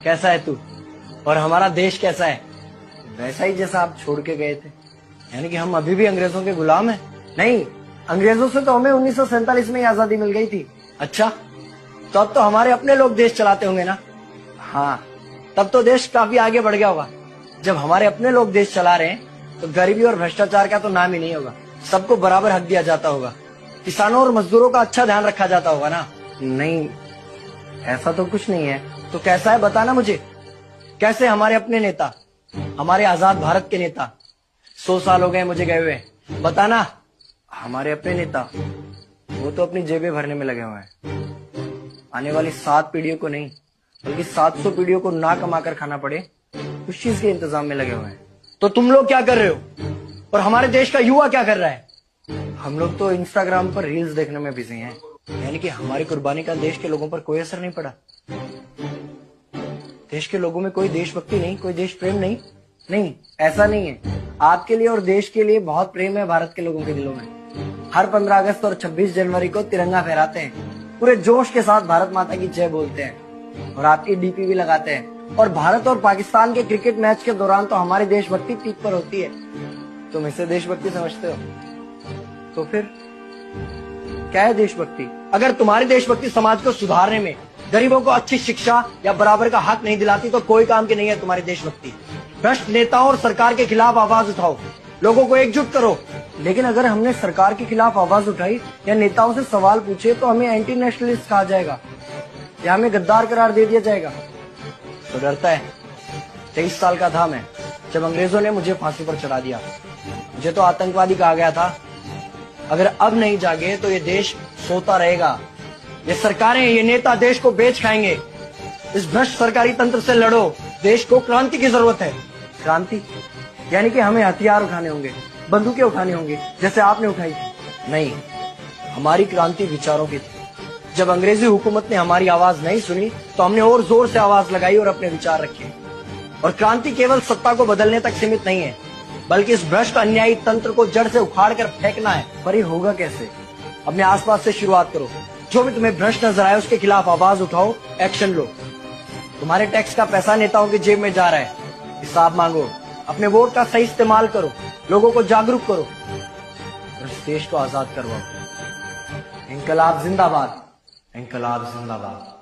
कैसा है तू और हमारा देश कैसा है? वैसा ही जैसा आप छोड़ के गए थे। यानी कि हम अभी भी अंग्रेजों के गुलाम हैं? नहीं, अंग्रेजों से तो हमें 1947 में ही आजादी मिल गई थी। अच्छा, तो अब तो हमारे अपने लोग देश चलाते होंगे ना? हाँ, तब तो देश काफी आगे बढ़ गया होगा। जब हमारे अपने लोग देश चला रहे हैं तो गरीबी और भ्रष्टाचार का तो नाम ही नहीं होगा। सबको बराबर हक दिया जाता होगा, किसानों और मजदूरों का अच्छा ध्यान रखा जाता होगा ना? नहीं, ऐसा तो कुछ नहीं है। तो कैसा है बताना मुझे। कैसे हमारे अपने नेता, हमारे आजाद भारत के नेता, 100 साल हो गए मुझे गए हुए, बताना। हमारे अपने नेता वो तो अपनी जेबें भरने में लगे हुए हैं। आने वाली 7 पीढ़ियों को नहीं बल्कि 700 पीढ़ियों को ना कमा कर खाना पड़े उस चीज के इंतजाम में लगे हुए हैं। तो तुम लोग क्या कर रहे हो और हमारे देश का युवा क्या कर रहा है? हम लोग तो इंस्टाग्राम पर रील्स देखने में बिजी हैं। यानी कि हमारी कुर्बानी का देश के लोगों पर कोई असर नहीं पड़ा। देश के लोगों में कोई देशभक्ति नहीं, कोई देश प्रेम नहीं। नहीं, ऐसा नहीं है। आपके लिए और देश के लिए बहुत प्रेम है भारत के लोगों के दिलों में। हर 15 अगस्त और 26 जनवरी को तिरंगा फहराते हैं, पूरे जोश के साथ भारत माता की जय बोलते हैं और आपकी डीपी भी लगाते हैं। और भारत और पाकिस्तान के क्रिकेट मैच के दौरान तो हमारी देशभक्ति पीक पर होती है। तुम इसे देशभक्ति समझते हो? तो फिर क्या है देशभक्ति? अगर तुम्हारी देशभक्ति समाज को सुधारने में, गरीबों को अच्छी शिक्षा या बराबर का हक नहीं दिलाती तो कोई काम की नहीं है तुम्हारी देशभक्ति। भ्रष्ट नेताओं और सरकार के खिलाफ आवाज उठाओ, लोगों को एकजुट करो। लेकिन अगर हमने सरकार के खिलाफ आवाज उठाई या नेताओं से सवाल पूछे तो हमें एंटी नेशनलिस्ट कहा जाएगा या हमें गद्दार करार दे दिया जाएगा। तो डरता है। 23 साल का था मैं जब अंग्रेजों ने मुझे फांसी पर चढ़ा दिया। मुझे तो आतंकवादी कहा गया था। अगर अब नहीं जागे तो ये देश सोता रहेगा। ये सरकारें, ये नेता देश को बेच खाएंगे। इस भ्रष्ट सरकारी तंत्र से लड़ो। देश को क्रांति की जरूरत है। क्रांति यानी कि हमें हथियार उठाने होंगे, बंदूकें उठानी होंगी जैसे आपने उठाई थी। नहीं, हमारी क्रांति विचारों की थी। जब अंग्रेजी हुकूमत ने हमारी आवाज नहीं सुनी तो हमने और जोर से आवाज लगाई और अपने विचार रखे। और क्रांति केवल सत्ता को बदलने तक सीमित नहीं है, बल्कि इस भ्रष्ट अन्यायी तंत्र को जड़ से उखाड़ कर फेंकना है। पर ये होगा कैसे? अपने आसपास से शुरुआत करो। जो भी तुम्हें भ्रष्ट नजर आए उसके खिलाफ आवाज उठाओ, एक्शन लो। तुम्हारे टैक्स का पैसा नेताओं की जेब में जा रहा है, हिसाब मांगो। अपने वोट का सही इस्तेमाल करो, लोगों को जागरूक करो और इस देश को आजाद करवाओ। इंकलाब जिंदाबाद, इंकलाब जिंदाबाद।